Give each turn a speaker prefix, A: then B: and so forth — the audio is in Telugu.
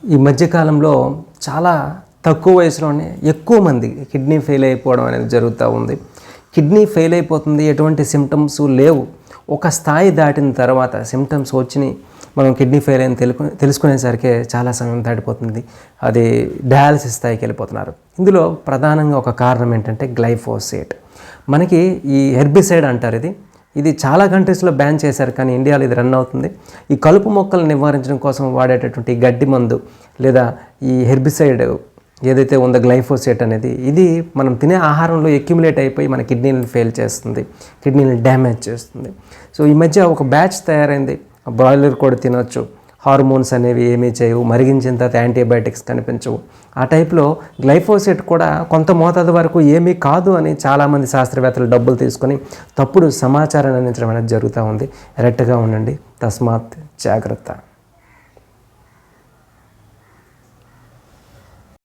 A: ఈ మధ్యకాలంలో చాలా తక్కువ వయసులోనే ఎక్కువ మంది కిడ్నీ ఫెయిల్ అయిపోవడం అనేది జరుగుతూ ఉంది. కిడ్నీ ఫెయిల్ అయిపోతుంది, ఎటువంటి సిమ్టమ్స్ లేవు. ఒక స్థాయి దాటిన తర్వాత సిమ్టమ్స్ వచ్చినాయి, మనం కిడ్నీ ఫెయిల్ అని తెలుసుకునేసరికి చాలా సమయం దాటిపోతుంది. అది డయాలసిస్ స్థాయికి వెళ్ళిపోతున్నారు. ఇందులో ప్రధానంగా ఒక కారణం ఏంటంటే గ్లైఫోసేట్. మనకి ఈ హెర్బిసైడ్ అంటారు. ఇది చాలా కంట్రీస్లో బ్యాన్ చేశారు, కానీ ఇండియాలో ఇది రన్ అవుతుంది. ఈ కలుపు మొక్కలను నివారించడం కోసం వాడేటటువంటి గడ్డి మందు లేదా ఈ హెర్బిసైడ్ ఏదైతే ఉందో గ్లైఫోసేట్ అనేది, ఇది మనం తినే ఆహారంలో అక్యుములేట్ అయిపోయి మన కిడ్నీలను ఫెయిల్ చేస్తుంది, కిడ్నీలను డ్యామేజ్ చేస్తుంది. సో ఈ మధ్య ఒక బ్యాచ్ తయారైంది, బ్రాయిలర్ కూడా తినొచ్చు, హార్మోన్స్ అనేవి ఏమీ చేయవు, మరిగించిన తర్వాత యాంటీబయాటిక్స్ కనిపించవు. ఆ టైప్లో గ్లైఫోసేట్ కూడా కొంత మోతాదు వరకు ఏమీ కాదు అని చాలామంది శాస్త్రవేత్తలు డబ్బులు తీసుకొని తప్పుడు సమాచారాన్ని అందించడం అనేది జరుగుతూ ఉంది. ఎలర్ట్గా ఉండండి, తస్మాత్ జాగ్రత్త.